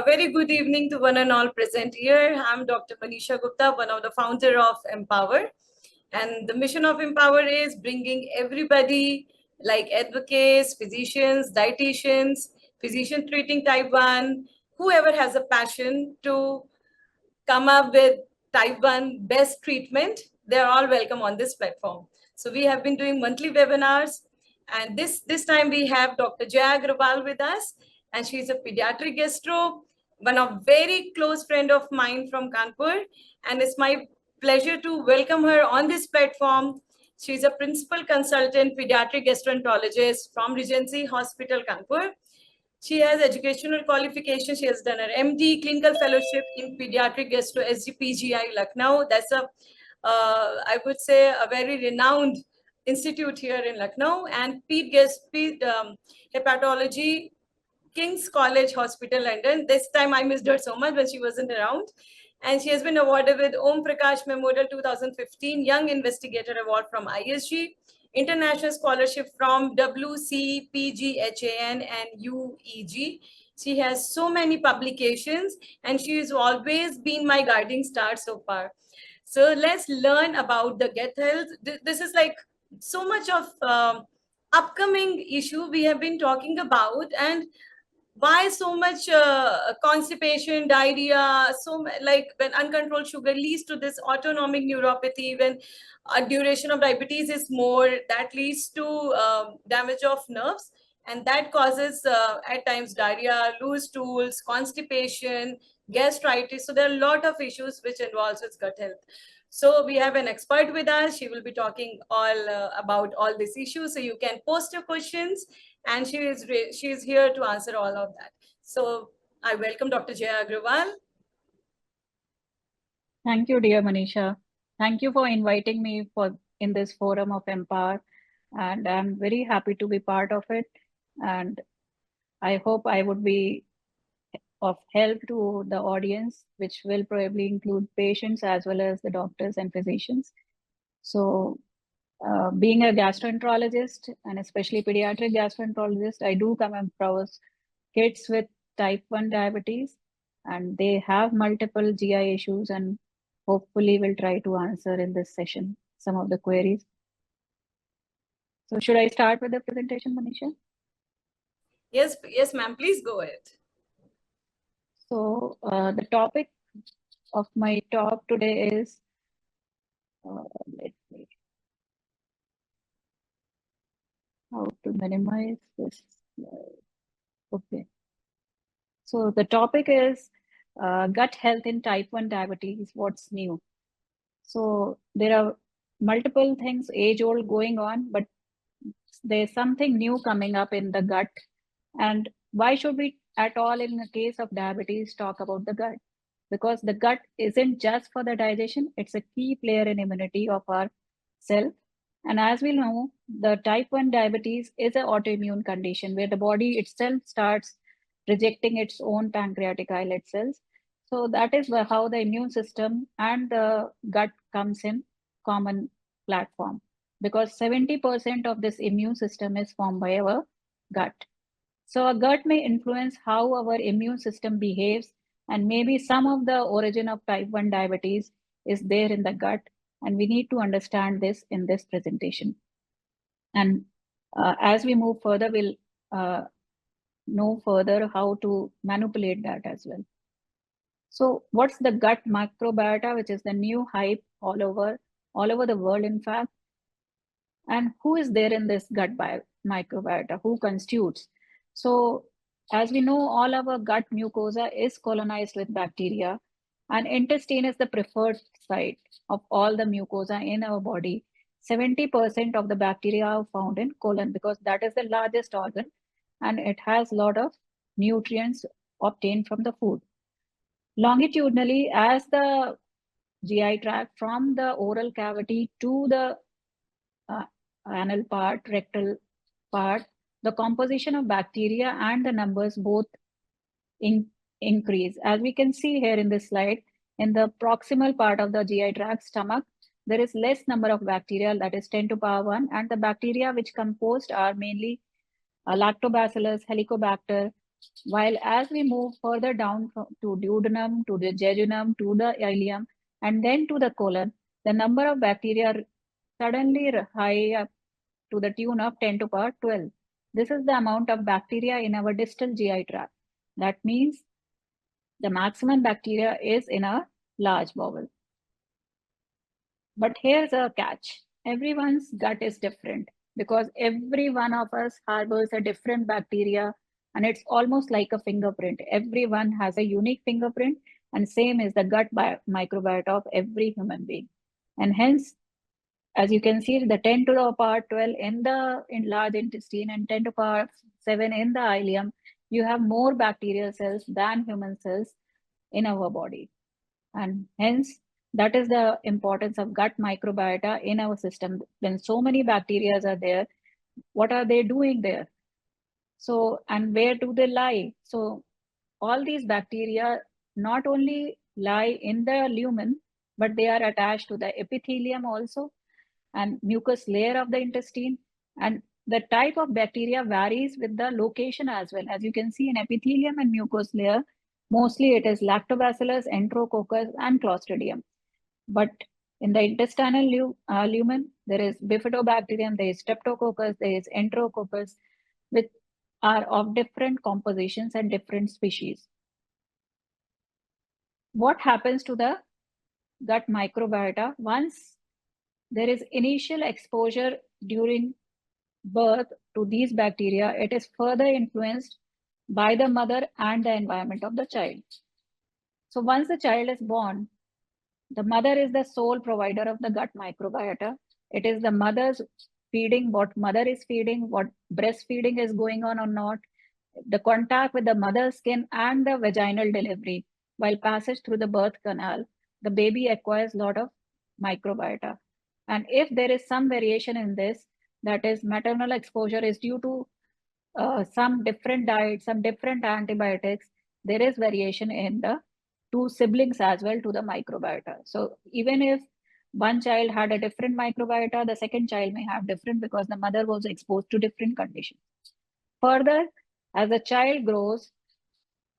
A very good evening to one and all present here. I'm Dr. Manisha Gupta, one of the founder of Empower. And the mission of Empower is bringing everybody like advocates, physicians, dietitians, physician treating type 1, whoever has a passion to come up with type 1 best treatment. They're all welcome on this platform. So we have been doing monthly webinars. And this time we have Dr. Jaya Agrawal with us, and she's a pediatric gastro, one of very close friend of mine from Kanpur. And it's my pleasure to welcome her on this platform. She's a principal consultant pediatric gastroenterologist from Regency Hospital, Kanpur. She has educational qualification. She has done her MD clinical fellowship in pediatric gastro SGPGI Lucknow. That's I would say, a very renowned institute here in Lucknow, and hepatology, King's College Hospital, London. This time I missed her so much when she wasn't around. And she has been awarded with Om Prakash Memorial 2015 Young Investigator Award from ISG, International Scholarship from WCPGHAN and UEG. She has so many publications, and she has always been my guiding star so far. So let's learn about the gut health. This is like so much of upcoming issue we have been talking about, and why so much constipation, diarrhea, like when uncontrolled sugar leads to this autonomic neuropathy, when a duration of diabetes is more, that leads to damage of nerves, and that causes at times diarrhea, loose stools, constipation, gastritis. So there are a lot of issues which involves its gut health. So we have an expert with us. She will be talking all about all these issues. So you can post your questions, and she is here to answer all of that. So I welcome Dr. Jaya Agrawal. Thank you, dear Manisha. Thank you for inviting me in this forum of Empower, and I'm very happy to be part of it. And I hope I would be of help to the audience, which will probably include patients as well as the doctors and physicians. So being a gastroenterologist, and especially pediatric gastroenterologist, I do come across kids with type 1 diabetes, and they have multiple GI issues, and hopefully we'll try to answer in this session some of the queries. So should I start with the presentation, Manisha? Yes, ma'am, please go ahead. So the topic of my talk today is, let me, how to minimize this. Okay. So the topic is gut health in type 1 diabetes, what's new? So there are multiple things age-old going on, but there's something new coming up in the gut. And why should we at all in the case of diabetes talk about the gut? Because the gut isn't just for the digestion, it's a key player in immunity of our self. And as we know, the type 1 diabetes is an autoimmune condition where the body itself starts rejecting its own pancreatic islet cells. So that is how the immune system and the gut comes in common platform, because 70% of this immune system is formed by our gut. So our gut may influence how our immune system behaves, and maybe some of the origin of type 1 diabetes is there in the gut, and we need to understand this in this presentation. And as we move further, we'll know further how to manipulate that as well. So what's the gut microbiota, which is the new hype all over the world, in fact? And who is there in this gut microbiota? Who constitutes? So as we know, all our gut mucosa is colonized with bacteria, and intestine is the preferred site of all the mucosa in our body. 70% of the bacteria are found in colon because that is the largest organ, and it has a lot of nutrients obtained from the food. Longitudinally, as the GI tract from the oral cavity to the anal part, rectal part, the composition of bacteria and the numbers both increase. As we can see here in this slide, in the proximal part of the GI tract, stomach, there is less number of bacteria, that is 10 to power 1, and the bacteria which composed are mainly lactobacillus, helicobacter, While as we move further down to duodenum, to the jejunum, to the ileum, and then to the colon, the number of bacteria suddenly high up to the tune of 10 to power 12. This is the amount of bacteria in our distal GI tract. That means the maximum bacteria is in a large bowel. But here's a catch. Everyone's gut is different because every one of us harbors a different bacteria, and it's almost like a fingerprint. Everyone has a unique fingerprint, and same is the gut microbiota of every human being. And hence, as you can see, the 10 to the power 12 in the large intestine and 10 to the power 7 in the ileum, you have more bacterial cells than human cells in our body. And hence, that is the importance of gut microbiota in our system. When so many bacteria are there, what are they doing there? So, and where do they lie? So, all these bacteria not only lie in the lumen, but they are attached to the epithelium also and mucous layer of the intestine. And the type of bacteria varies with the location as well. As you can see in epithelium and mucous layer, mostly it is lactobacillus, enterococcus, and clostridium. But in the intestinal lumen, there is bifidobacterium, there is streptococcus, there is enterococcus, which are of different compositions and different species. What happens to the gut microbiota once there is initial exposure during birth to these bacteria? It is further influenced by the mother and the environment of the child. So once the child is born, the mother is the sole provider of the gut microbiota. It is the mother's feeding, what mother is feeding, what breastfeeding is going on or not, the contact with the mother's skin and the vaginal delivery. While passage through the birth canal, the baby acquires a lot of microbiota. And if there is some variation in this, that is maternal exposure is due to some different diet, some different antibiotics, there is variation in the two siblings as well to the microbiota. So even if one child had a different microbiota, the second child may have different because the mother was exposed to different conditions. Further, as the child grows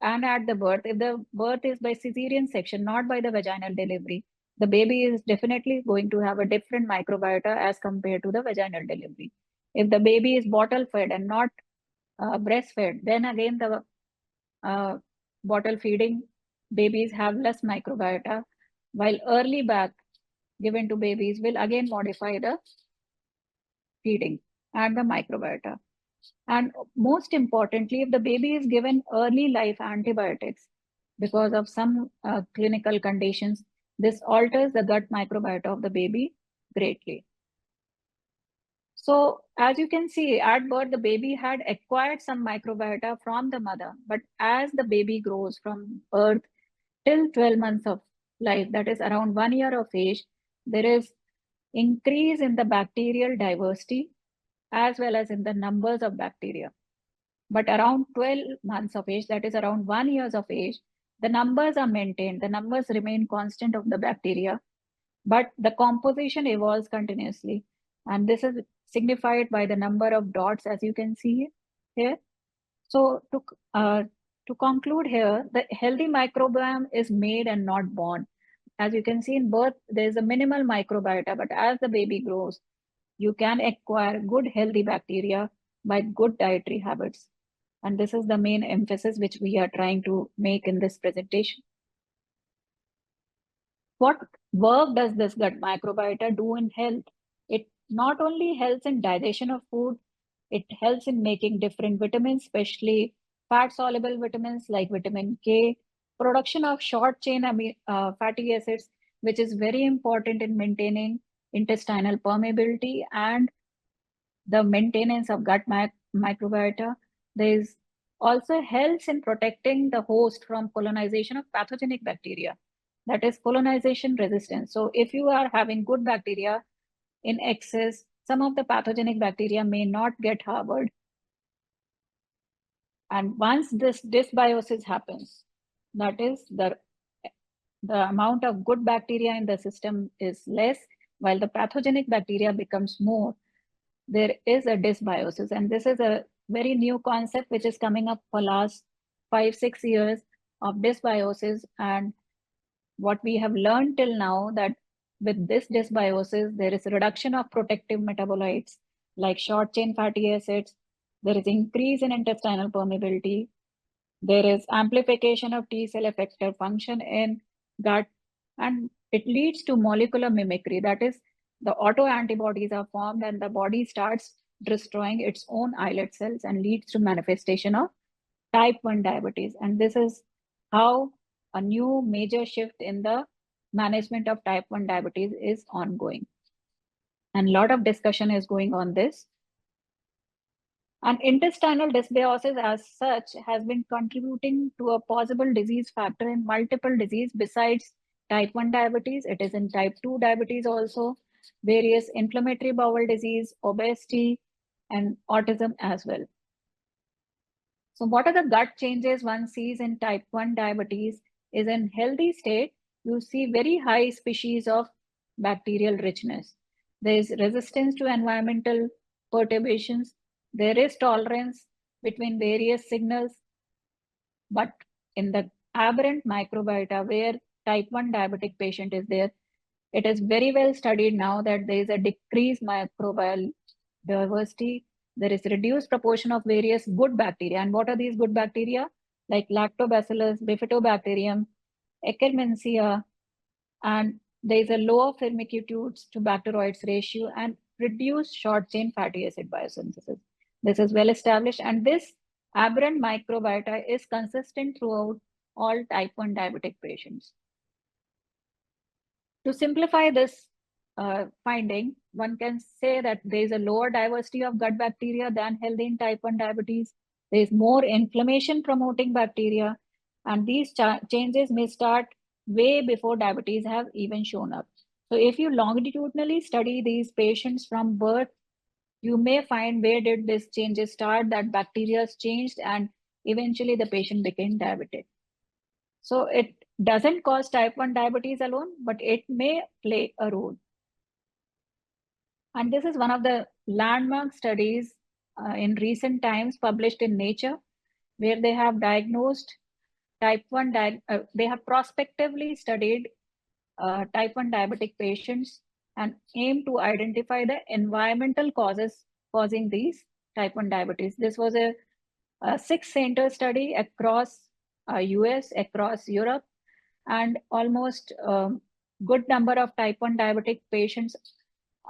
and at the birth, if the birth is by cesarean section, not by the vaginal delivery, the baby is definitely going to have a different microbiota as compared to the vaginal delivery. If the baby is bottle fed and not breastfed, then again the bottle feeding babies have less microbiota, while early back given to babies will again modify the feeding and the microbiota. And most importantly, if the baby is given early life antibiotics because of some clinical conditions, this alters the gut microbiota of the baby greatly. So as you can see, at birth, the baby had acquired some microbiota from the mother, but as the baby grows from birth till 12 months of life, that is around 1 year of age, there is increase in the bacterial diversity as well as in the numbers of bacteria. But around 12 months of age, that is around 1 year of age, the numbers are maintained, the numbers remain constant of the bacteria, but the composition evolves continuously. And this is signified by the number of dots, as you can see here. So to conclude here, the healthy microbiome is made and not born. As you can see in birth, there is a minimal microbiota, but as the baby grows, you can acquire good healthy bacteria by good dietary habits. And this is the main emphasis which we are trying to make in this presentation. What work does this gut microbiota do in health? It not only helps in digestion of food, it helps in making different vitamins, especially fat-soluble vitamins like vitamin K, production of short-chain fatty acids, which is very important in maintaining intestinal permeability and the maintenance of gut microbiota. There is also helps in protecting the host from colonization of pathogenic bacteria. That is colonization resistance. So if you are having good bacteria in excess, some of the pathogenic bacteria may not get harbored. And once this dysbiosis happens, that is the amount of good bacteria in the system is less, while the pathogenic bacteria becomes more, there is a dysbiosis. And this is a very new concept which is coming up for last 5-6 years of dysbiosis, and what we have learned till now, that with this dysbiosis, there is a reduction of protective metabolites like short chain fatty acids, there is increase in intestinal permeability, there is amplification of T cell effector function in gut, and it leads to molecular mimicry. That is, the autoantibodies are formed and the body starts destroying its own islet cells and leads to manifestation of type 1 diabetes. And this is how a new major shift in the management of type 1 diabetes is ongoing. And a lot of discussion is going on this. And intestinal dysbiosis as such has been contributing to a possible disease factor in multiple disease besides type 1 diabetes. It is in type 2 diabetes also, various inflammatory bowel disease, obesity, and autism as well. So what are the gut changes one sees in type 1 diabetes? Is in healthy state, you see very high species of bacterial richness. There is resistance to environmental perturbations. There is tolerance between various signals. But in the aberrant microbiota where type 1 diabetic patient is there, it is very well studied now that there is a decreased microbial diversity. There is reduced proportion of various good bacteria. And what are these good bacteria? Like lactobacillus, bifidobacterium, Akkermansia, and there is a lower firmicutes to bacteroids ratio and reduced short chain fatty acid biosynthesis. This is well established, and this aberrant microbiota is consistent throughout all type 1 diabetic patients. To simplify this finding, one can say that there is a lower diversity of gut bacteria than healthy in type 1 diabetes. There is more inflammation promoting bacteria, and these changes may start way before diabetes have even shown up. So if you longitudinally study these patients from birth, you may find where did these changes start, that bacteria changed, and eventually the patient became diabetic. So it doesn't cause type 1 diabetes alone, but it may play a role. And this is one of the landmark studies in recent times published in Nature, where they have diagnosed type 1, they have prospectively studied type 1 diabetic patients and aim to identify the environmental causes causing these type 1 diabetes. This was a 6-center study across US, across Europe, and almost good number of type 1 diabetic patients,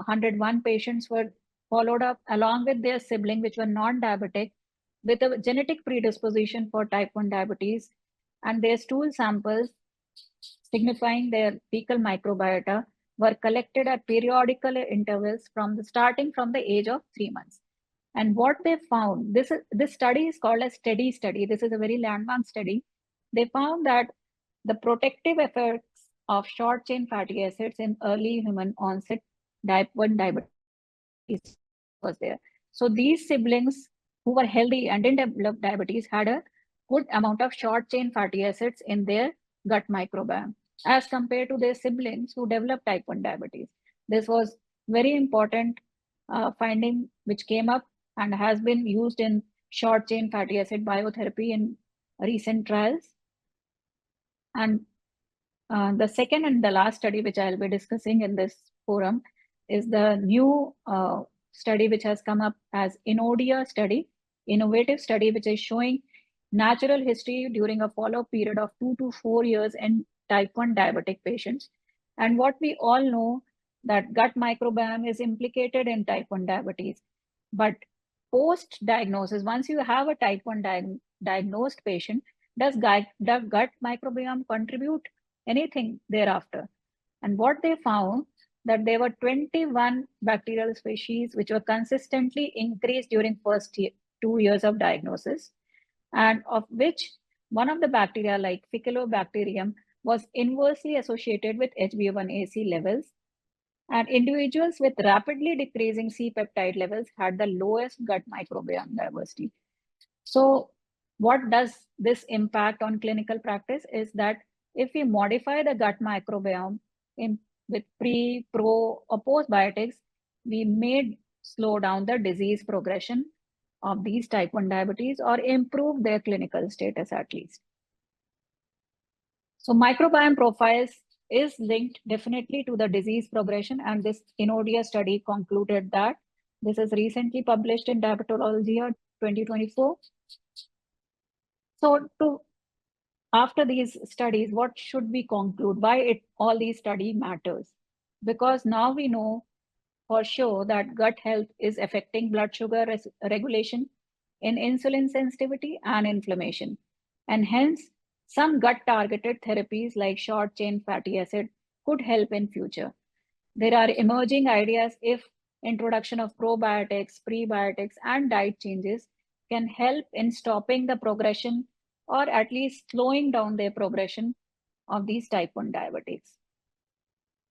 101 patients were followed up along with their sibling, which were non-diabetic, with a genetic predisposition for type 1 diabetes, and their stool samples signifying their fecal microbiota were collected at periodical intervals starting from the age of 3 months. And what they found, this study is called a STEADY study. This is a very landmark study. They found that the protective effects of short chain fatty acids in early human onset type 1 diabetes was there. So these siblings who were healthy and didn't develop diabetes had a good amount of short chain fatty acids in their gut microbiome as compared to their siblings who developed type 1 diabetes. This was very important finding which came up and has been used in short chain fatty acid biotherapy in recent trials. And the second and the last study which I'll be discussing in this forum is the new study which has come up as INODIA study, innovative study which is showing natural history during a follow-up period of 2 to 4 years in type 1 diabetic patients. And what we all know that gut microbiome is implicated in type 1 diabetes. But post-diagnosis, once you have a type 1 diagnosed patient, does gut microbiome contribute anything thereafter? And what they found that there were 21 bacterial species which were consistently increased during first 2 years of diagnosis, and of which one of the bacteria like Faecalibacterium was inversely associated with HbA1c levels, and individuals with rapidly decreasing C-peptide levels had the lowest gut microbiome diversity. So what does this impact on clinical practice is that if we modify the gut microbiome with pre, pro, or postbiotics, we may slow down the disease progression of these type 1 diabetes or improve their clinical status at least. So microbiome profiles is linked definitely to the disease progression, and this INODIA study concluded that. This is recently published in Diabetology 2024. So after these studies, what should we conclude? Why all these study matters? Because now we know for sure that gut health is affecting blood sugar regulation in insulin sensitivity and inflammation. And hence, some gut targeted therapies like short chain fatty acid could help in future. There are emerging ideas if introduction of probiotics, prebiotics, and diet changes can help in stopping the progression or at least slowing down their progression of these type 1 diabetes.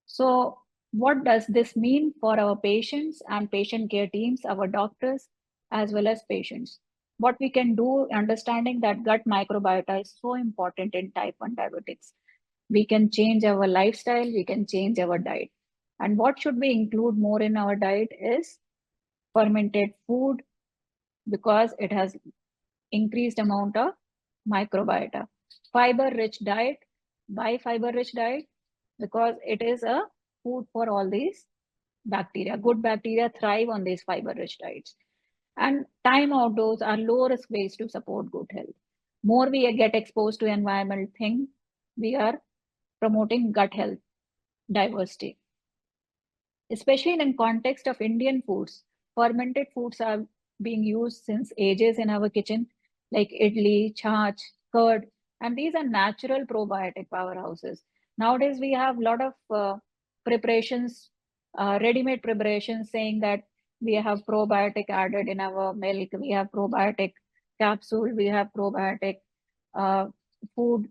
So what does this mean for our patients and patient care teams, our doctors, as well as patients? What we can do, understanding that gut microbiota is so important in type 1 diabetics. We can change our lifestyle, we can change our diet. And what should we include more in our diet is fermented food, because it has increased amount of microbiota. Fiber-rich diet. Why fiber-rich diet? Because it is a food for all these bacteria. Good bacteria thrive on these fiber-rich diets. And time outdoors are low-risk ways to support good health. More we get exposed to environmental thing, we are promoting gut health diversity. Especially in context of Indian foods, fermented foods are being used since ages in our kitchen, like idli, chaach, curd, and these are natural probiotic powerhouses. Nowadays, we have a lot of preparations, ready-made preparations saying that we have probiotic added in our milk, we have probiotic capsule, we have probiotic uh, food,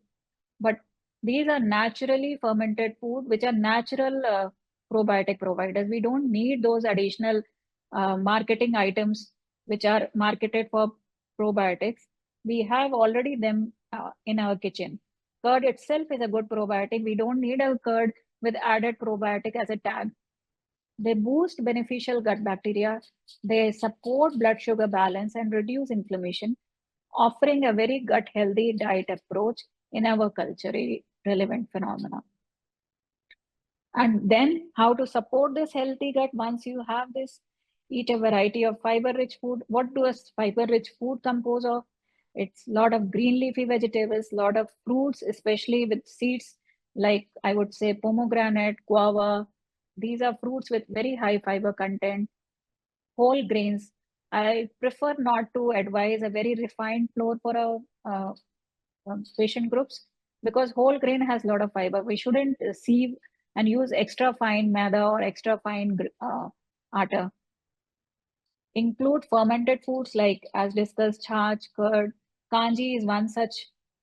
but these are naturally fermented food, which are natural probiotic providers. We don't need those additional marketing items which are marketed for probiotics. We have already them in our kitchen. Curd itself is a good probiotic. We don't need a curd with added probiotic as a tag. They boost beneficial gut bacteria. They support blood sugar balance and reduce inflammation, offering a very gut healthy diet approach in our culturally relevant phenomena. And then how to support this healthy gut once you have this, eat a variety of fiber-rich food. What does fiber-rich food compose of? It's a lot of green leafy vegetables, a lot of fruits, especially with seeds, like I would say pomegranate, guava. These are fruits with very high fiber content. Whole grains. I prefer not to advise a very refined flour for our patient groups, because whole grain has a lot of fiber. We shouldn't sieve and use extra fine maida or extra fine atta. Include fermented foods like, as discussed, chaach, curd. Kanji is one such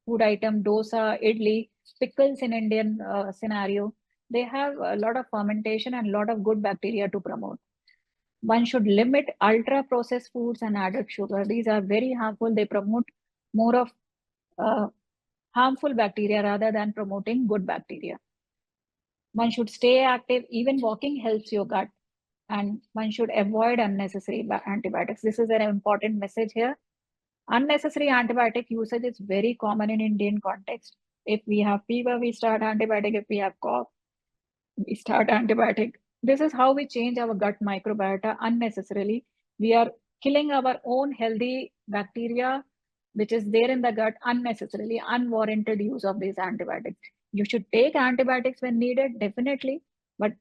food item, dosa, idli, pickles in Indian scenario. They have a lot of fermentation and a lot of good bacteria to promote. One should limit ultra processed foods and added sugar. These are very harmful. They promote more of harmful bacteria rather than promoting good bacteria. One should stay active. Even walking helps your gut, and one should avoid unnecessary antibiotics. This is an important message here. Unnecessary antibiotic usage is very common in Indian context. If we have fever, we start antibiotic. If we have cough, we start antibiotic. This is how we change our gut microbiota unnecessarily. We are killing our own healthy bacteria, which is there in the gut unnecessarily, unwarranted use of these antibiotics. You should take antibiotics when needed, definitely, but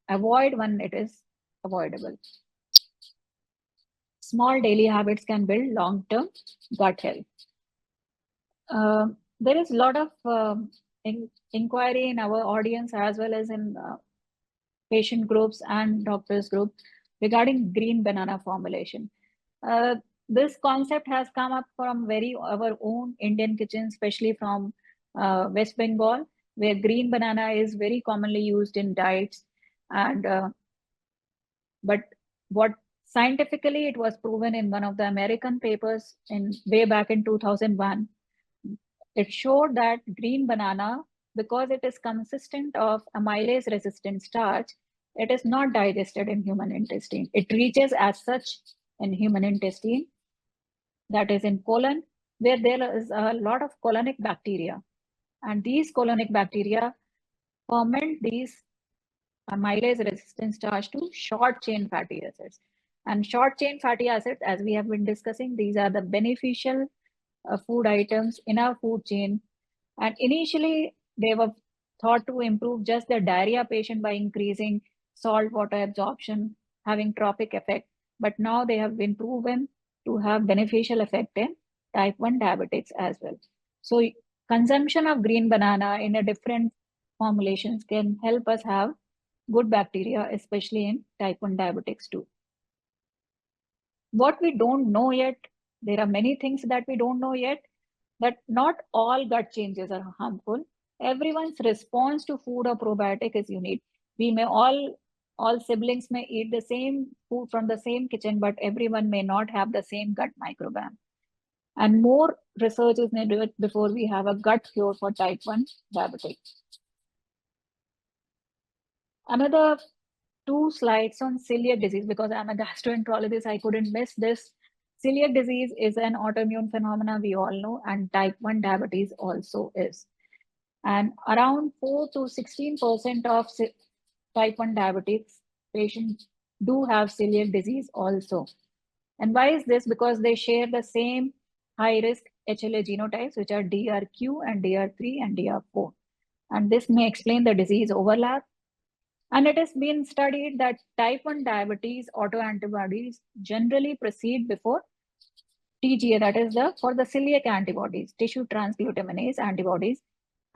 avoid when it is avoidable. Small daily habits can build long-term gut health. There is a lot of inquiry in our audience as well as in patient groups and doctors group regarding green banana formulation. This concept has come up from our own Indian kitchen, especially from West Bengal, where green banana is very commonly used in diets. And but what scientifically it was proven in one of the American papers in way back in 2001. It showed that green banana, because it is consistent of amylase resistant starch, it is not digested in human intestine. It reaches as such in human intestine, that is in colon, where there is a lot of colonic bacteria. And these colonic bacteria ferment these amylase resistant starch to short chain fatty acids. And short chain fatty acids, as we have been discussing, these are the beneficial food items in our food chain. And initially, they were thought to improve just the diarrhea patient by increasing salt water absorption, having trophic effect. But now they have been proven to have beneficial effect in type 1 diabetics as well. So consumption of green banana in a different formulations can help us have good bacteria, especially in type 1 diabetics too. What we don't know yet, there are many things that we don't know yet, that not all gut changes are harmful. Everyone's response to food or probiotic is unique. We may all siblings may eat the same food from the same kitchen, but everyone may not have the same gut microbiome. And more research is needed before we have a gut cure for type 1 diabetes. Another 2 slides on celiac disease, because I'm a gastroenterologist, I couldn't miss this. Celiac disease is an autoimmune phenomenon we all know, and type 1 diabetes also is. And around 4 to 16% of type 1 diabetes patients do have celiac disease also. And why is this? Because they share the same high risk HLA genotypes, which are DRQ and DR3 and DR4. And this may explain the disease overlap. And it has been studied that type 1 diabetes autoantibodies generally proceed before TGA, that is for the celiac antibodies, tissue transglutaminase antibodies,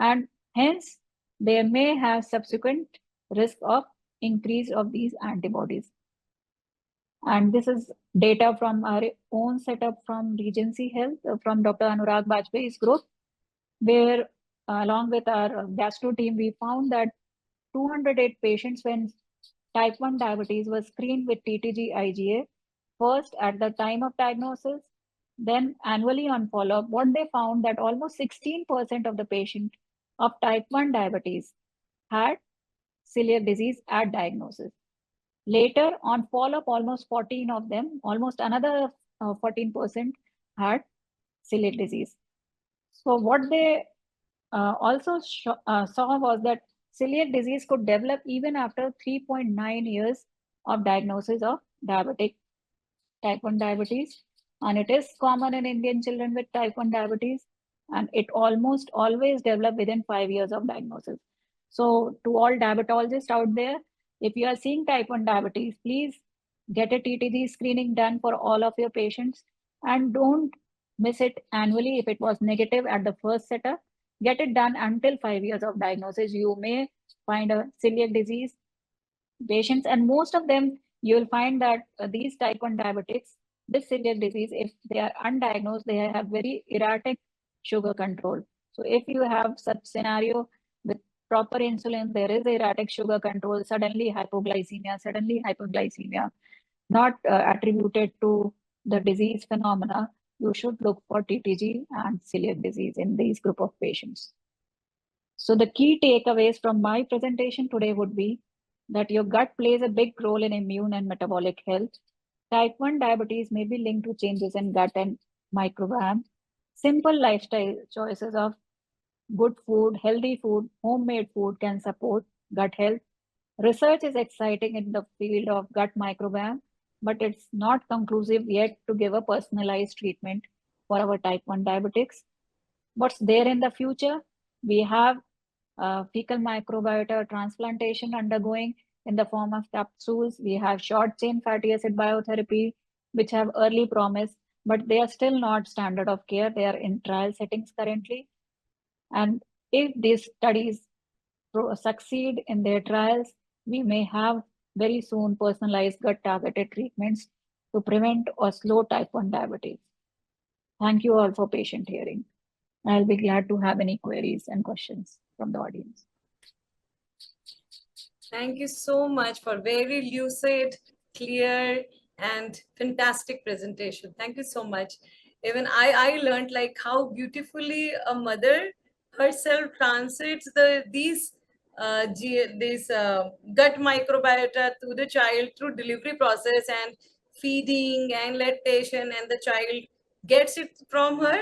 and hence they may have subsequent risk of increase of these antibodies. And this is data from our own setup from Regency Health, from Dr. Anurag Bajpayee's group, where along with our gastro team, we found that 208 patients when type 1 diabetes was screened with TTG IgA, first at the time of diagnosis, then annually on follow-up. What they found that almost 16% of the patient of type 1 diabetes had celiac disease at diagnosis. Later on follow-up, almost 14 of them, almost another 14% had celiac disease. So what they also saw was that celiac disease could develop even after 3.9 years of diagnosis of diabetic type 1 diabetes. And it is common in Indian children with type 1 diabetes. And it almost always develop within 5 years of diagnosis. So to all diabetologists out there, if you are seeing type 1 diabetes, please get a TTG screening done for all of your patients. And don't miss it annually if it was negative at the first setup. Get it done until 5 years of diagnosis. You may find a celiac disease patients, and most of them you will find that these type 1 diabetics, this celiac disease, if they are undiagnosed, they have very erratic sugar control. So if you have such scenario with proper insulin, there is erratic sugar control, suddenly hypoglycemia, not attributed to the disease phenomena, you should look for TTG and celiac disease in these group of patients. So the key takeaways from my presentation today would be that your gut plays a big role in immune and metabolic health. Type 1 diabetes may be linked to changes in gut and microbiome. Simple lifestyle choices of good food, healthy food, homemade food can support gut health. Research is exciting in the field of gut microbiome, but it's not conclusive yet to give a personalized treatment for our type 1 diabetics. What's there in the future? We have fecal microbiota transplantation undergoing in the form of capsules. We have short chain fatty acid biotherapy, which have early promise, but they are still not standard of care. They are in trial settings currently. And if these studies succeed in their trials, we may have very soon personalized gut targeted treatments to prevent or slow type 1 diabetes. Thank you all for patient hearing. I'll be glad to have any queries and questions from the audience. Thank you so much for very lucid, clear, and fantastic presentation. Thank you so much. Even I learned like how beautifully a mother herself transits these gut microbiota to the child through delivery process and feeding and lactation, and the child gets it from her,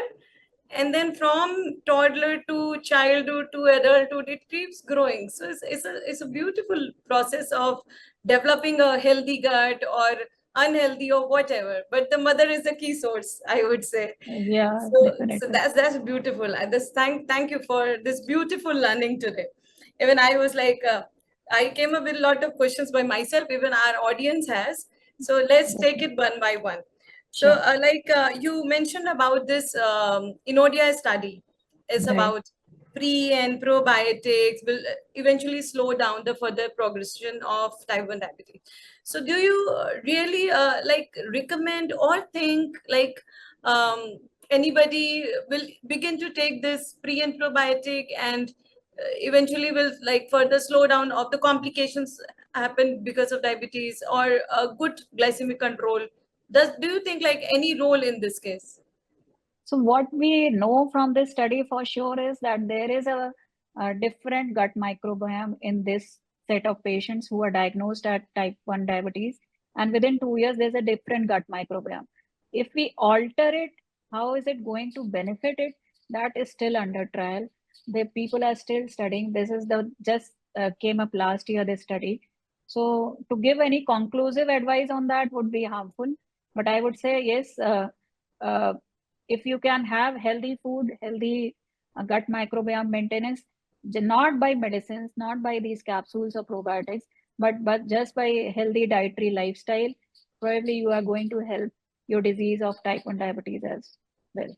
and then from toddler to childhood to adulthood, it keeps growing. So it's a beautiful process of developing a healthy gut or unhealthy or whatever, but the mother is the key source, I would say. Yeah, So definitely. that's beautiful. I just thank you for this beautiful learning today. Even I was like, I came up with a lot of questions by myself. Even our audience has. So let's take it one by one. So, Sure. you mentioned about this Inodia study is Right. about pre and probiotics will eventually slow down the further progression of type 1 diabetes. So, do you really like recommend or think like um, anybody will begin to take this pre and probiotic and eventually will like further slow down of the complications happen because of diabetes or a good glycemic control? Do you think like any role in this case? So what we know from this study for sure is that there is a different gut microbiome in this set of patients who are diagnosed at type 1 diabetes. And within 2 years, there's a different gut microbiome. If we alter it, how is it going to benefit it? That is still under trial. The people are still studying. This is the just came up last year, this study. So to give any conclusive advice on that would be harmful. But I would say yes, uh, if you can have healthy food, healthy gut microbiome maintenance, not by medicines, not by these capsules or probiotics, but just by healthy dietary lifestyle, probably you are going to help your disease of type 1 diabetes as well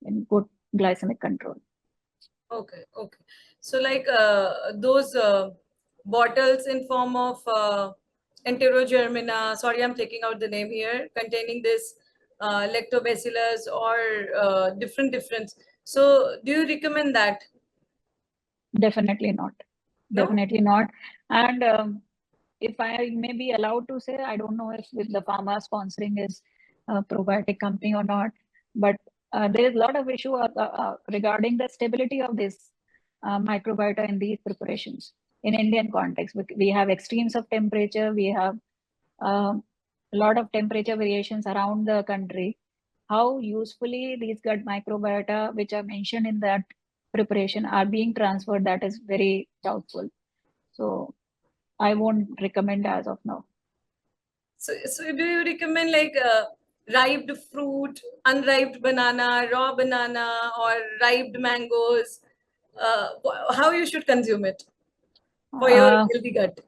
in good glycemic control. Okay, okay. So like those bottles in form of enterogermina, sorry, I'm taking out the name here, containing this lactobacillus or different. So do you recommend that? Definitely not. No? Definitely not. And if I may be allowed to say, I don't know if with the pharma sponsoring is a probiotic company or not, but there is a lot of issue regarding the stability of this microbiota in these preparations. In Indian context, we have extremes of temperature, we have a lot of temperature variations around the country. How usefully these gut microbiota, which are mentioned in that preparation, are being transferred, that is very doubtful. So I won't recommend as of now. So do you recommend like ripe fruit, unripe banana, raw banana, or ripe mangoes? How you should consume it for your Uh, healthy gut?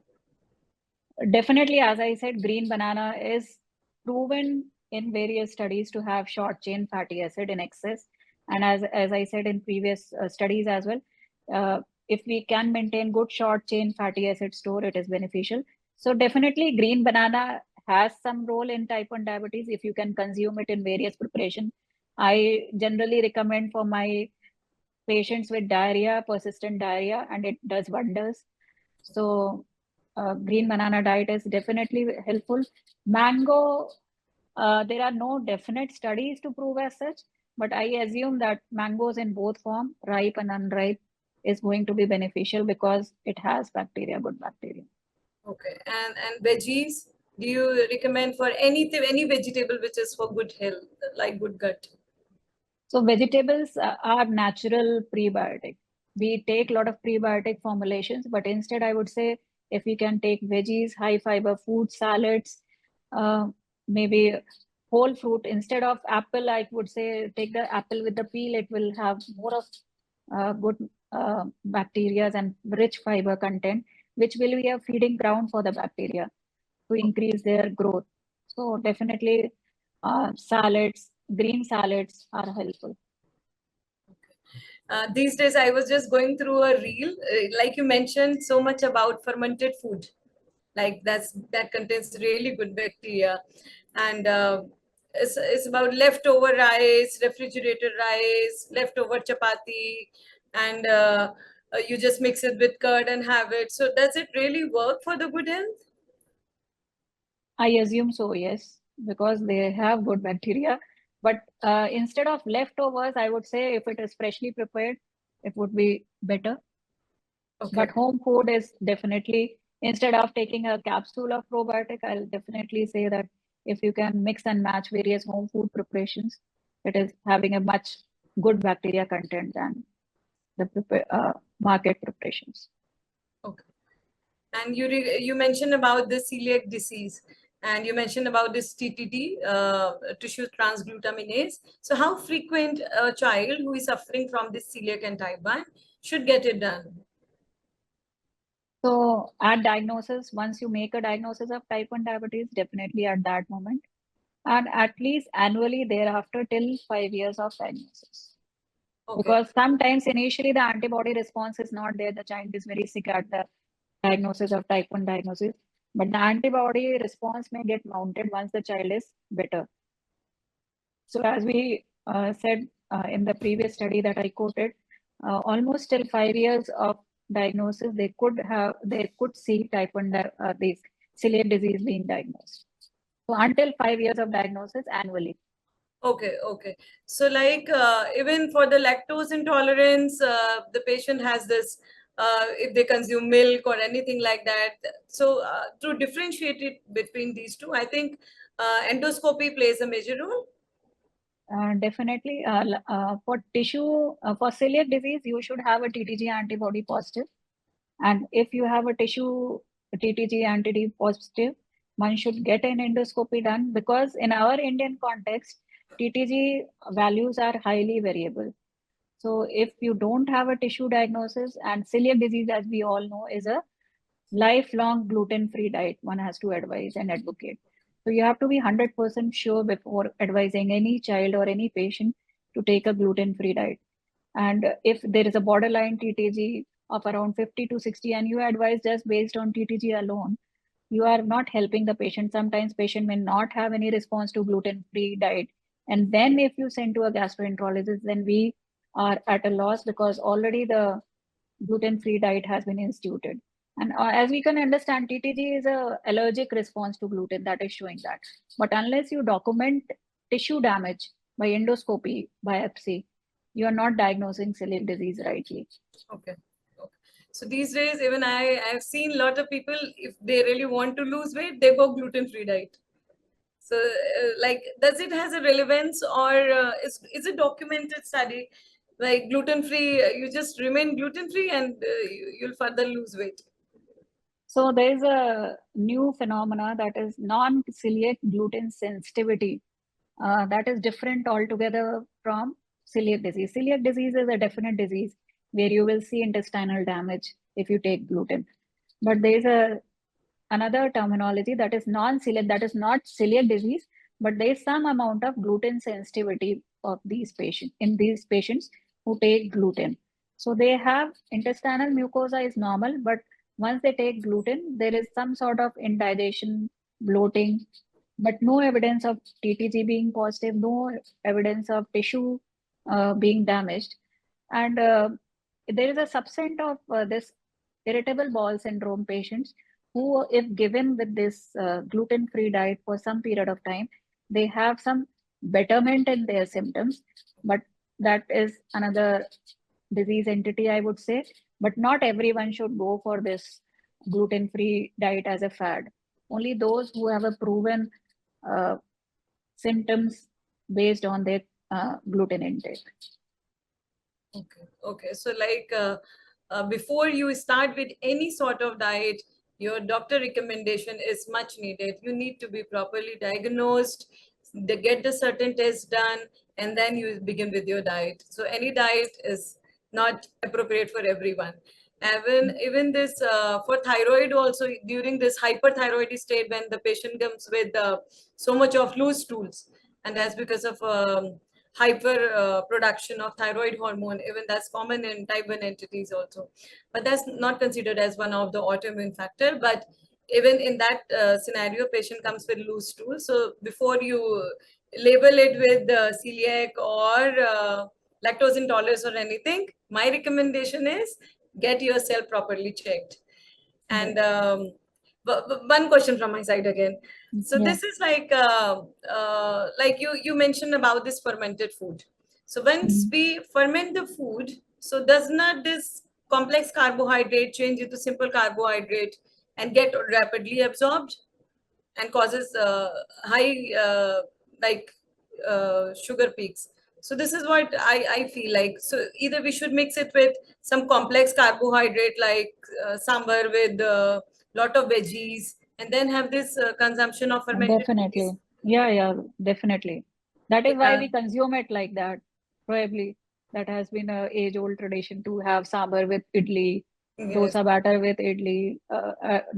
Definitely, as I said, green banana is proven in various studies to have short chain fatty acid in excess. And as I said in previous studies as well, if we can maintain good short chain fatty acid store, it is beneficial. So definitely green banana has some role in type 1 diabetes if you can consume it in various preparation. I generally recommend for my patients with diarrhea, persistent diarrhea, and it does wonders. So green banana diet is definitely helpful. Mango, there are no definite studies to prove as such, but I assume that mangoes in both form, ripe and unripe, is going to be beneficial because it has bacteria, good bacteria. Okay, and veggies. Do you recommend for anything, any vegetable which is for good health, like good gut? So vegetables are natural prebiotic. We take a lot of prebiotic formulations, but instead I would say if we can take veggies, high fiber food, salads, uh, maybe whole fruit instead of apple, I would say take the apple with the peel. It will have more of good bacteria and rich fiber content, which will be a feeding ground for the bacteria to increase their growth. So definitely salads, green salads are helpful. These days, I was just going through a reel, like you mentioned, so much about fermented food. Like that contains really good bacteria, and it's about leftover rice, refrigerated rice, leftover chapati, and you just mix it with curd and have it. So does it really work for the good health? I assume so, yes, because they have good bacteria. But instead of leftovers, I would say if it is freshly prepared, it would be better. But Okay. home food is definitely, instead of taking a capsule of probiotic, I'll definitely say that if you can mix and match various home food preparations, It is having a much good bacteria content than the market preparations. Okay. And you mentioned about the celiac disease, and you mentioned about this TTD, tissue transglutaminase. So how frequent a child who is suffering from this celiac and type 1 should get it done? So at diagnosis, once you make a diagnosis of type 1 diabetes, definitely at that moment, and at least annually thereafter till 5 years of diagnosis. Okay. Because sometimes initially the antibody response is not there, the child is very sick at the diagnosis of type 1 diagnosis, but the antibody response may get mounted once the child is better. So as we said in the previous study that I quoted, almost till 5 years of diagnosis, they could see type 1 this celiac disease being diagnosed. So until 5 years of diagnosis annually. Okay, okay. So like even for the lactose intolerance, the patient has this, if they consume milk or anything like that. So to differentiate it between these two, I think endoscopy plays a major role. Definitely, for tissue, for celiac disease, you should have a TTG antibody positive. And if you have a tissue TTG antibody positive, one should get an endoscopy done because in our Indian context, TTG values are highly variable. So if you don't have a tissue diagnosis, and celiac disease, as we all know, is a lifelong gluten-free diet one has to advise and advocate. So you have to be 100% sure before advising any child or any patient to take a gluten-free diet. And if there is a borderline TTG of around 50 to 60 and you advise just based on TTG alone, you are not helping the patient. Sometimes patient may not have any response to gluten-free diet. And then if you send to a gastroenterologist, then we are at a loss because already the gluten-free diet has been instituted. And as we can understand, TTG is a allergic response to gluten that is showing that. But unless you document tissue damage by endoscopy, biopsy, you are not diagnosing celiac disease rightly. Okay. Okay. So these days, even I've seen a lot of people, if they really want to lose weight, they go gluten-free diet. So, like, does it has a relevance, or is it documented study? Like gluten-free, you just remain gluten-free and you'll further lose weight. So there is a new phenomena that is non-celiac gluten sensitivity. That is different altogether from celiac disease. Celiac disease is a definite disease where you will see intestinal damage if you take gluten. But there is another terminology that is non-celiac, that is not celiac disease, but there is some amount of gluten sensitivity of these patients in these patients who take gluten. So they have intestinal mucosa is normal, but once they take gluten, there is some sort of indigestion, bloating, but no evidence of TTG being positive, no evidence of tissue being damaged. And there is a subset of this irritable bowel syndrome patients who, if given with this gluten-free diet for some period of time, they have some betterment in their symptoms. But that is another disease entity, I would say. But not everyone should go for this gluten-free diet as a fad. Only those who have a proven uh, symptoms based on their gluten intake. Okay. Okay. So, like, before you start with any sort of diet, your doctor recommendation is much needed. You need to be properly diagnosed, they get the certain tests done, and then you begin with your diet. So, any diet is not appropriate for everyone. Even this for thyroid also, during this hyperthyroid state, when the patient comes with so much of loose stools, and that's because of hyper production of thyroid hormone. Even that's common in type 1 entities also, but that's not considered as one of the autoimmune factor. But even in that scenario, patient comes with loose stool. So before you label it with celiac or lactose intolerance or anything, my recommendation is get yourself properly checked. Right. And one question from my side again. So Yeah. this is like you mentioned about this fermented food. So once Mhm. we ferment the food, so does not this complex carbohydrate change into simple carbohydrate and get rapidly absorbed and causes high like sugar peaks. So this is what I feel like. So either we should mix it with some complex carbohydrate like sambar with a lot of veggies, and then have this consumption of fermented Definitely. foods. Yeah, definitely. That is why Yeah. we consume it like that. Probably that has been a age-old tradition to have sambar with idli, Yes. dosa batter with idli,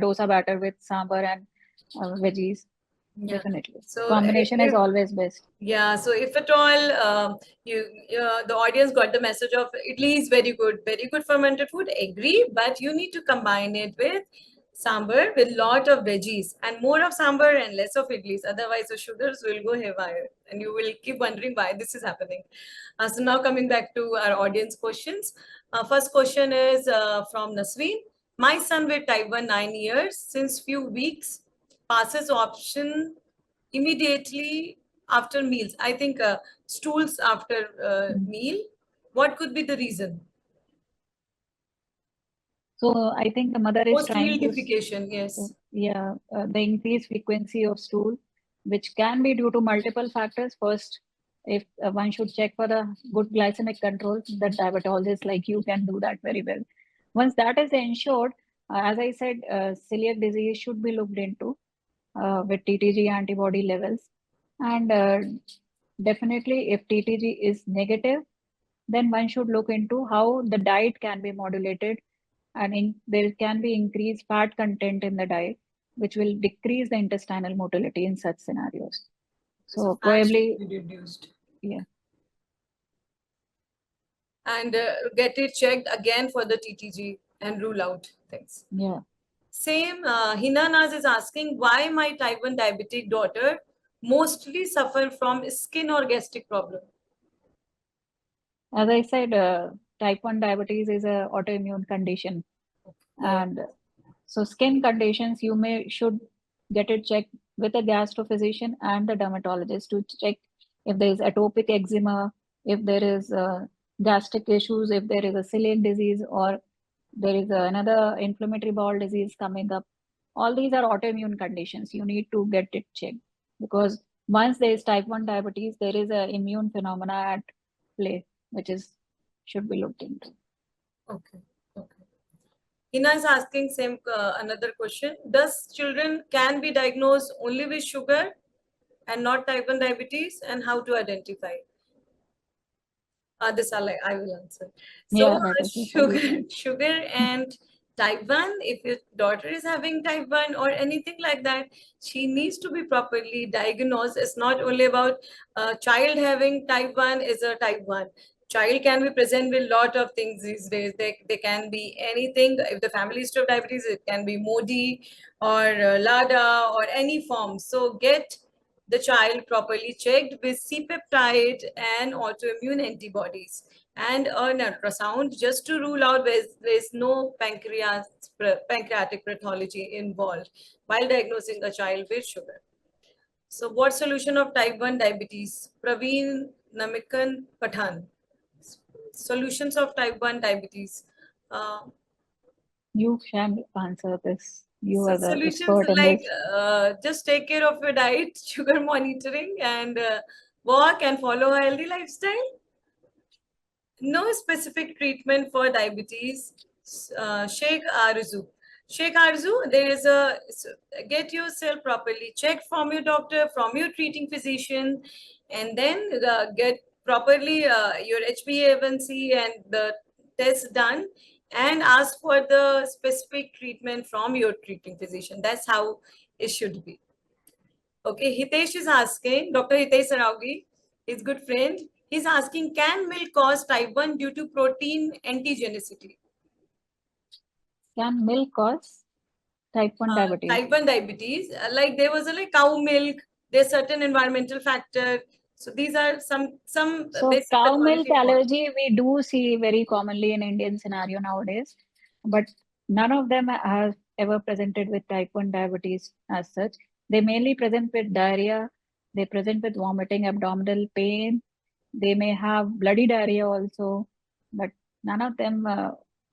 dosa batter with sambar and veggies. Yeah. Definitely. So Combination is if always best. yeah, so if at all you the audience got the message of idli is very good fermented food, agree, but you need to combine it with sambar with lot of veggies and more of sambar and less of idlis. Otherwise, the sugars will go haywire, and you will keep wondering why this is happening. So now coming back to our audience questions. First question is from Nasreen. My son with type 1 9 years since few weeks passes option immediately after meals. I think stools after Mm. meal. What could be the reason? So I think the mother is Post meal trying to, defecation. Yes. yeah, the increased frequency of stool, which can be due to multiple factors. First, if one should check for the good glycemic control, the diabetologist like you can do that very well. Once that is ensured, as I said, celiac disease should be looked into with TTG antibody levels. And definitely, if TTG is negative, then one should look into how the diet can be modulated and there can be increased fat content in the diet, which will decrease the intestinal motility in such scenarios. So So fat should probably, be reduced. yeah, And get it checked again for the TTG and rule out things. yeah. Same, Hina Naz is asking why my type 1 diabetic daughter mostly suffer from skin or gastric problem. As I said, type 1 diabetes is a autoimmune condition. Correct. And so skin conditions, you should get it checked with a gastrophysician and the dermatologist to check if there is atopic eczema, if there is gastric issues, if there is a celiac disease, or there is another inflammatory bowel disease coming up. All these are autoimmune conditions. You need to get it checked because once there is type 1 diabetes, there is an immune phenomena at play, which is should be looked into. Okay. Okay. Hina is asking same another question. Does children can be diagnosed only with sugar and not type 1 diabetes, and how to identify? This I will answer. So Yeah, let us decide you sugar, can. sugar and type 1, if your daughter is having type 1 or anything like that, she needs to be properly diagnosed. It's not only about a child having type 1 is a type 1. Child can be present with lot of things these days. They can be anything. If the family history of diabetes, it can be MODI or LADA or any form. So get the child properly checked with C-peptide and autoimmune antibodies and an ultrasound just to rule out there's no pancreatic pathology involved while diagnosing a child with sugar. So what solution of type 1 diabetes? Praveen Namikan Pathan. Solutions of type 1 diabetes. Uh, You shall answer this. You So are the solutions expert in like this. just take care of your diet, sugar monitoring, and walk and follow a healthy lifestyle. No specific treatment for diabetes. Sheikh Arzu. Sheikh Arzu, there is get yourself properly checked from your doctor, from your treating physician, and then get properly your HbA1c and the test done, and ask for the specific treatment from your treating physician. That's how it should be. Okay, Hitesh is asking, Dr. Hitesh Saraugi, his good friend, he's asking, can milk cause type 1 due to protein antigenicity? Can milk cause type 1 diabetes? Type 1 diabetes, like there was a like cow milk, there's certain environmental factor. So these are some So basic cow milk pathology involved. allergy we do see very commonly in Indian scenario nowadays, but none of them have ever presented with type 1 diabetes as such. They mainly present with diarrhea, they present with vomiting, abdominal pain, they may have bloody diarrhea also, but none of them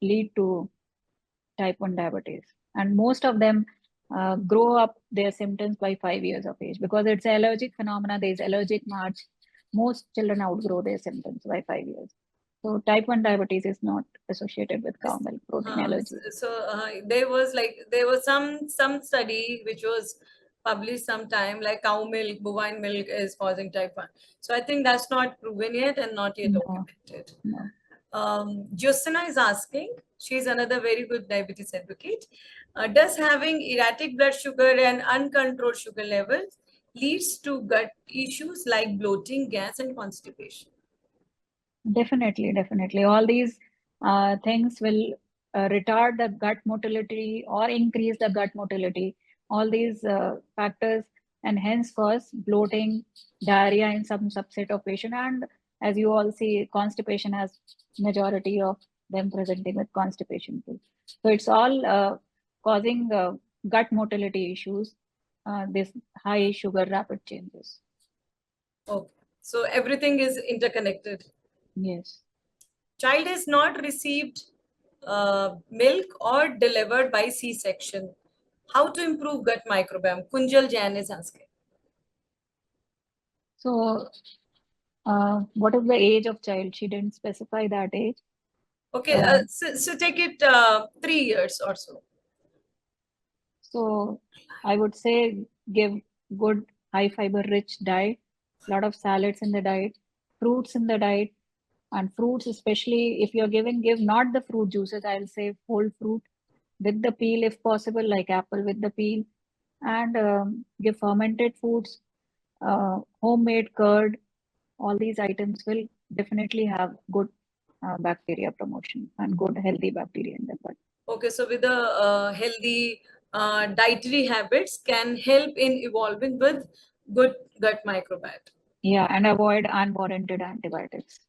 lead to type 1 diabetes. And most of them grow up their symptoms by 5 years of age because it's allergic phenomena, there's allergic march. most children outgrow their symptoms by 5 years. So type 1 diabetes is not associated with cow milk protein allergy. There was some study which was published sometime, like cow milk, bovine milk is causing type 1. So I think that's not proven yet and not yet No, documented. no. Justina is asking, she's another very good diabetes advocate. Does having erratic blood sugar and uncontrolled sugar levels leads to gut issues like bloating, gas, and constipation? Definitely, definitely. All these things will retard the gut motility or increase the gut motility. All these factors and hence cause bloating, diarrhea in some subset of patient. And as you all see, constipation has majority of them presenting with constipation too. So it's all causing gut motility issues, this high sugar rapid changes. Okay. So everything is interconnected. Yes. Child is not received milk or delivered by C-section. How to improve gut microbiome? Kunjal Jain is asking. So what is the age of child? She didn't specify that age. Okay, so take it 3 years or so. So I would say give good high fiber rich diet, lot of salads in the diet, fruits in the diet, and fruits especially if you're giving, give not the fruit juices. I'll say whole fruit with the peel if possible, like apple with the peel, and give fermented foods, homemade curd. All these items will definitely have good bacteria promotion and good healthy bacteria in the gut. Okay, so with the healthy dietary habits can help in evolving with good gut microbiome. Yeah, and avoid unwarranted antibiotics.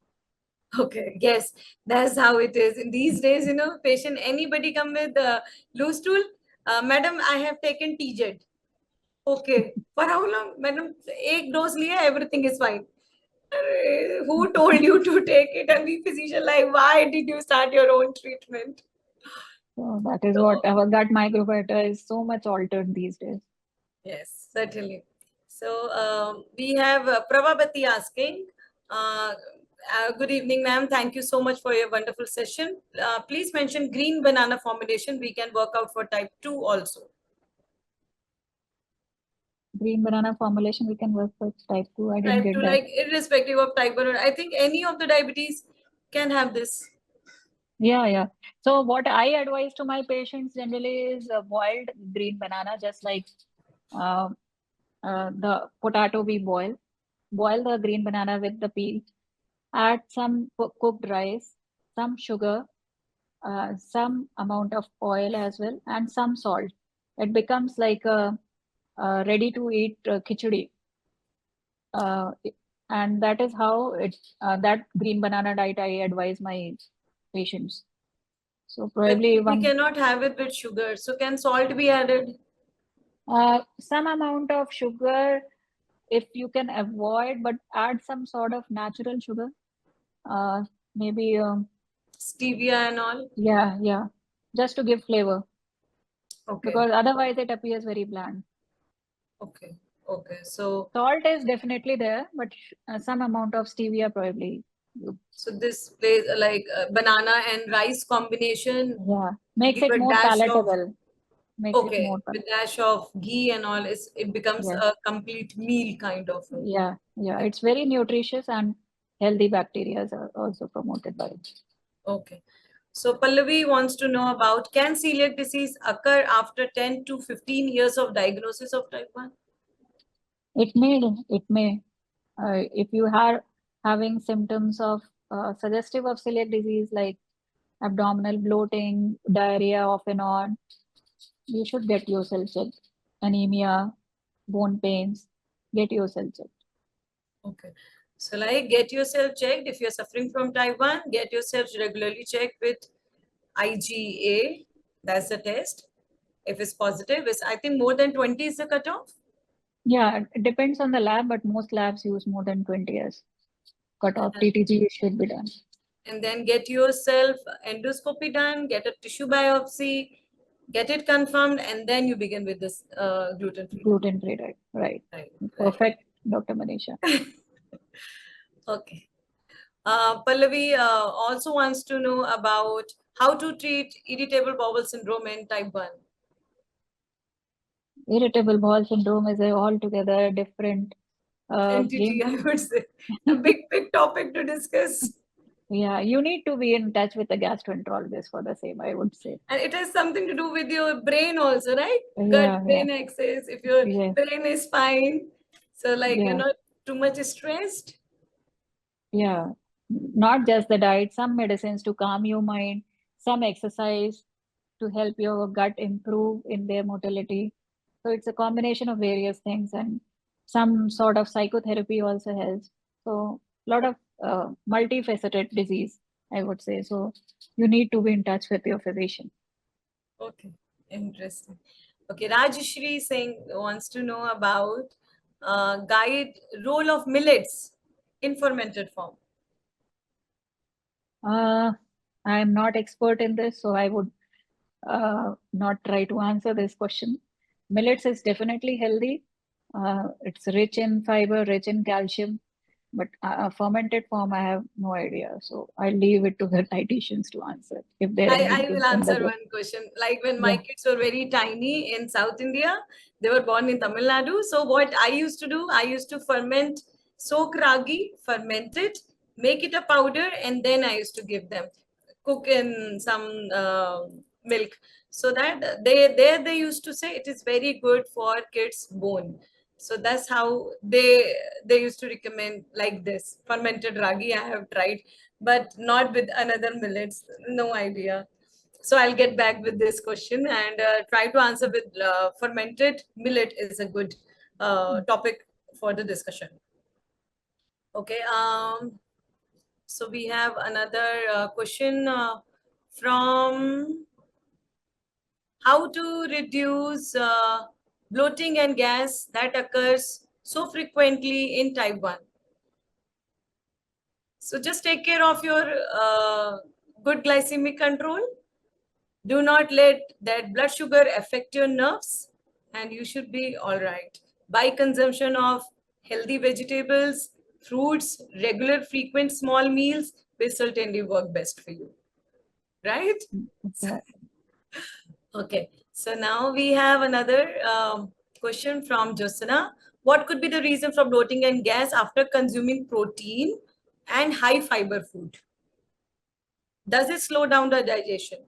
Okay, yes, that's how it is. In these days, patient, anybody come with loose stool, madam, I have taken TZ. Okay, for how long? Madam, एक dose liya, everything is fine. Who told you to take it? And the physician like, why did you start your own treatment? So that is what So, our gut microbiota is so much altered these days. yes, certainly. So we have Pravabati asking, good evening, ma'am. Thank you so much for your wonderful session. Please mention green banana formulation. We can work out for type 2 also. Green banana formulation we can work with type 2. I didn't Type get 2, that. like irrespective of type 1, I think any of the diabetes can have this. Yeah, yeah. So what I advise to my patients generally is boiled green banana, just like uh, the potato we boil. Boil the green banana with the peel. Add some cooked rice, some sugar, some amount of oil as well, and some salt. It becomes like a ready to eat khichdi. Uh, and that is how that green banana diet I advise my patients. So But probably we one cannot have it with sugar. So can salt be added? some amount of sugar if you can avoid, but add some sort of natural sugar. Maybe Stevia and all? yeah, just to give flavor Okay. because otherwise it appears very bland. Okay. Okay. So Salt is definitely there, but some amount of stevia probably. so this plays like banana and rice combination. Yeah, makes Give it a more dash of, palatable. Makes it okay, more with dash of ghee and all, it becomes yes. a complete meal kind of. Yeah. It's very nutritious and healthy bacteria are also promoted by it. Okay. So Pallavi wants to know about, can celiac disease occur after 10 to 15 years of diagnosis of type 1? It may. If you are having symptoms of suggestive of celiac disease like abdominal bloating, diarrhea off and on, you should get yourself checked. Anemia, bone pains, get yourself checked. Okay. So like get yourself checked. If you're suffering from type 1, get yourself regularly checked with IgA. That's the test. If it's positive, it's, I think more than 20 is the cutoff. Yeah, it depends on the lab, but most labs use more than 20 years. Cutoff TTG should be done. And then get yourself endoscopy done, get a tissue biopsy, get it confirmed, and then you begin with this gluten free. Gluten free diet, right? Right, right. Perfect, Dr. Manisha. Okay. Pallavi also wants to know about how to treat irritable bowel syndrome in type 1. Irritable bowel syndrome is a altogether different Entity, game. I would say. A big topic to discuss. Yeah, you need to be in touch with the gastroenterologist for the same, I would say. And it has something to do with your brain also, right? Gut Yeah, yeah, brain axis, if your yes, brain is fine. So, like, you're yeah, not too much stressed. yeah. Not just the diet, some medicines to calm your mind, some exercise to help your gut improve in their motility. So it's a combination of various things, and some sort of psychotherapy also helps. So a lot of multifaceted disease, I would say. So you need to be in touch with your physician. Okay, interesting. Okay, Rajeshri Singh wants to know about guide role of millets in fermented form. Uh, I'm not expert in this, so I would not try to answer this question. Millets is definitely healthy. It's rich in fiber, rich in calcium, but fermented form, I have no idea. So I'll leave it to the dietitians to answer if they're I engaged will in the answer game. one question. Like when my Yeah. kids were very tiny in South India, they were born in Tamil Nadu. So what I used to do, I used to ferment, soak ragi, ferment it, make it a powder, and then I used to give them, cook in some milk. So that they used to say it is very good for kids' bone. So that's how they used to recommend like this fermented ragi. I have tried, but not with another millets. No idea. So I'll get back with this question and try to answer with fermented millet is a good topic for the discussion. Okay. So we have another question from how to reduce bloating and gas that occurs so frequently in type 1. So just take care of your good glycemic control. Do not let that blood sugar affect your nerves, and you should be all right. By consumption of healthy vegetables, fruits, regular frequent small meals will certainly work best for you, right? Okay. Okay, so now we have another question from Josana. What could be the reason for bloating and gas after consuming protein and high fiber food? Does it slow down the digestion?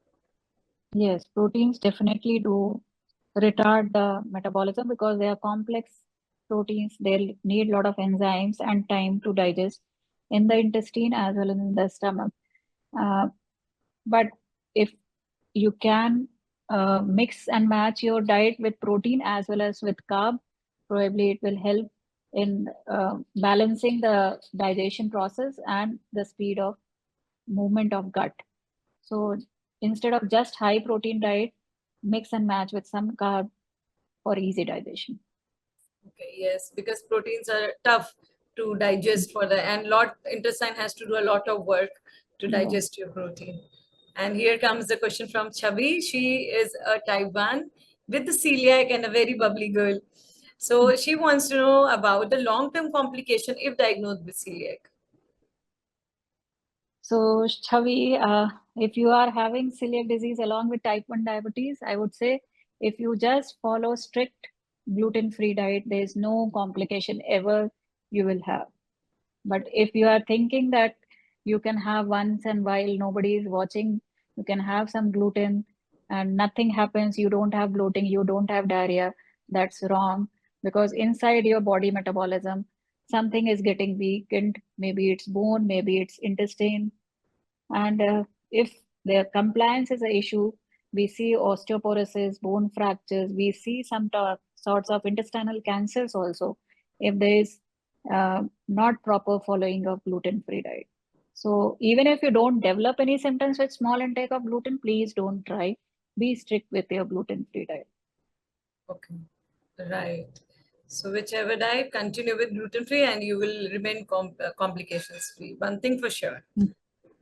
Yes, proteins definitely do retard the metabolism because they are complex proteins. They need a lot of enzymes and time to digest in the intestine as well as in the stomach. Uh, but if you can mix and match your diet with protein as well as with carb, probably it will help in balancing the digestion process and the speed of movement of gut. So instead of just high protein diet, mix and match with some carb for easy digestion. Okay, yes, because proteins are tough to digest for the and lot intestine has to do a lot of work to Yeah. digest your protein. And here comes the question from Chabi. She is a type 1 with the celiac and a very bubbly girl. So she wants to know about the long-term complication if diagnosed with celiac. So, Chavi, if you are having celiac disease along with type 1 diabetes, I would say if you just follow strict gluten-free diet, there is no complication ever you will have. But if you are thinking that you can have once and while nobody is watching, you can have some gluten and nothing happens, you don't have bloating, you don't have diarrhea, that's wrong because inside your body metabolism, something is getting weakened. Maybe it's bone, maybe it's intestine, and if their compliance is an issue, we see osteoporosis, bone fractures, we see some sorts of intestinal cancers also if there is not proper following of gluten-free diet. So even if you don't develop any symptoms with small intake of gluten, please don't try. Be strict with your gluten-free diet. Okay, right. So whichever diet, continue with gluten-free and you will remain complications-free. One thing for sure. Mm.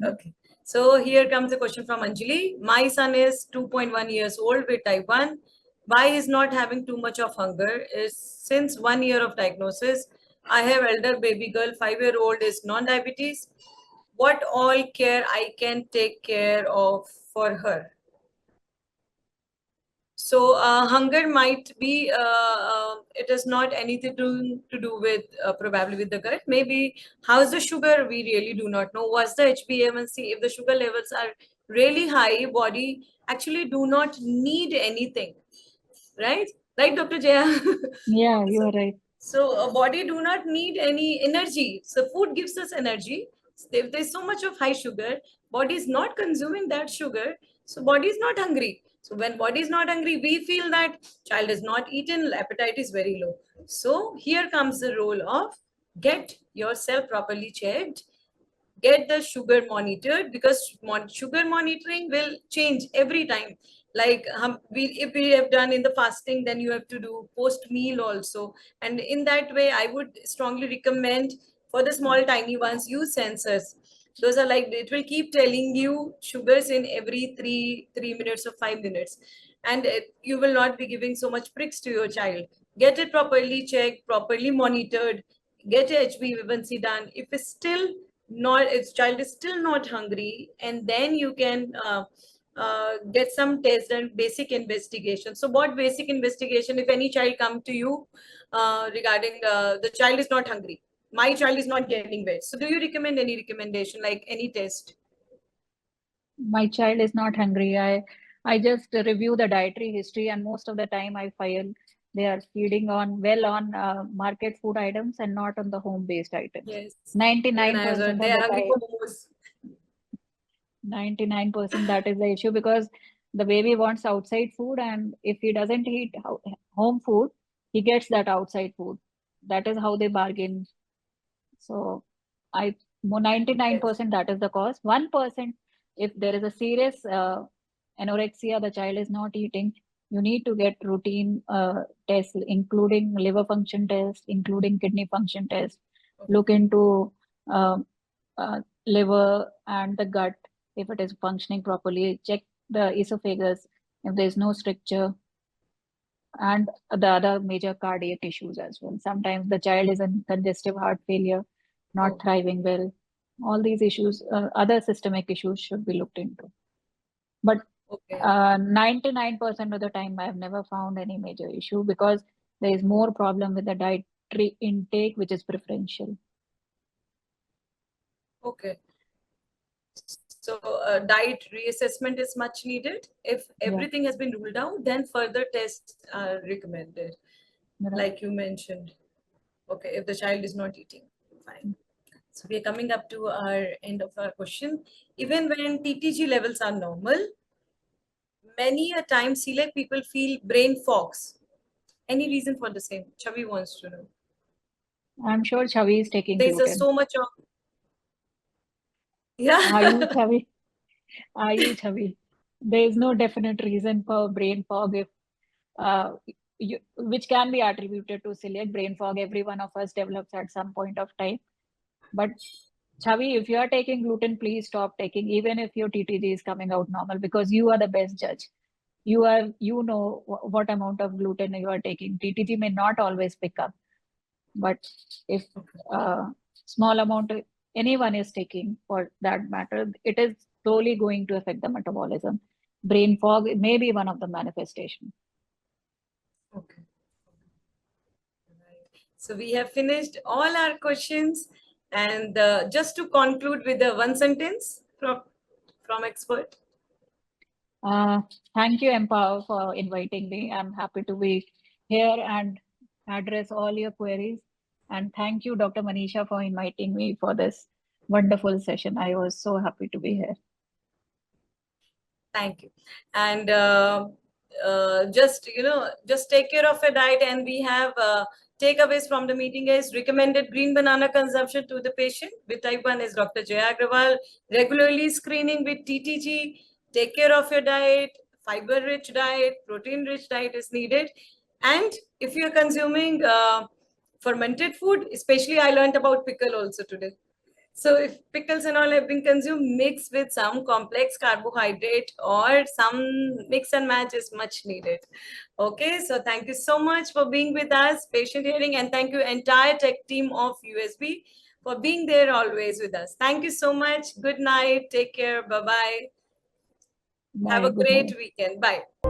Okay. So here comes a question from Anjali. My son is 2.1 years old with type 1. Why is not having too much of hunger? Is since 1 year of diagnosis. I have elder baby girl, 5-year-old is non-diabetes. What all care I can take care of for her? So hunger might be, it is not anything to do with probably with the gut. Maybe how's the sugar? We really do not know. What's the HbA1c? If the sugar levels are really high, body actually do not need anything, right? Right, Dr. Jaya? Yeah, you so, are right. so a body do not need any energy. So food gives us energy. If there's so much of high sugar, body is not consuming that sugar, so body is not hungry. So when body is not hungry, we feel that child is not eaten, appetite is very low. So here comes the role of get yourself properly checked, get the sugar monitored, because sugar monitoring will change every time. Like if we have done in the fasting, then you have to do post meal also, and in that way I would strongly recommend for the small tiny ones, use sensors. Those are like, it will keep telling you sugars in every 3 minutes or 5 minutes, and you will not be giving so much pricks to your child. Get it properly checked, properly monitored, get HbA1c done. If it's still not, if child is still not hungry, and then you can get some test and basic investigation. So what basic investigation? If any child come to you regarding the child is not hungry, my child is not getting wet, so do you recommend any recommendation, like any test? My child is not hungry. I just review the dietary history, and most of the time I find they are feeding on well on market food items and not on the home-based items. Yes, even I was, 99% they of are the hungry time, for momos. 99% that is the issue, because the baby wants outside food, and if he doesn't eat home food, he gets that outside food. That is how they bargain. So I Yes. 99% that is the cause. 1%, if there is a serious anorexia, the child is not eating, you need to get routine tests, including liver function test, including kidney function test. Okay. Look into liver and the gut if it is functioning properly. Check the esophagus if there is no stricture, and the other major cardiac issues as well. Sometimes the child is in congestive heart failure, not Oh, thriving well. All these issues, other systemic issues should be looked into. But okay. 99% of the time, I've never found any major issue, because there is more problem with the dietary intake, which is preferential. Okay. So diet reassessment is much needed. If Yeah, everything has been ruled out, then further tests are recommended, right. like you mentioned. Okay, if the child is not eating, fine. So we are coming up to our end of our question. Even when TTG levels are normal, many a time celiac people feel brain fogs. Any reason for the same? Chavi wants to know. I'm sure Chavi is taking There's a gluten. so much of, yeah. Are you, Chavi? Are you, Chavi? There is no definite reason for brain fog if which can be attributed to celiac brain fog. Every one of us develops at some point of time. But Chavi, if you are taking gluten, please stop taking, even if your TTG is coming out normal, because you are the best judge. You know what amount of gluten you are taking. TTG may not always pick up, but if small amount anyone is taking for that matter, it is slowly going to affect the metabolism. Brain fog may be one of the manifestations. Okay. So we have finished all our questions, and just to conclude with the one sentence from expert. Uh, Thank you, Empower, for inviting me. I'm happy to be here and address all your queries. And thank you, Dr. Manisha, for inviting me for this wonderful session. I was so happy to be here. Thank you. And just, just take care of your diet. And we have takeaways from the meeting is recommended green banana consumption to the patient with type 1 is Dr. Jaya Agrawal. Regularly screening with TTG. Take care of your diet. Fiber rich diet, protein rich diet is needed. And if you're consuming fermented food, especially I learned about pickle also today. So if pickles and all have been consumed mixed with some complex carbohydrate or some mix and match is much needed. Okay, so thank you so much for being with us, patient hearing, and thank you entire tech team of USB for being there always with us. Thank you so much. Good night. Take care. Bye-bye. Have Bye. a Good great night. weekend. Bye.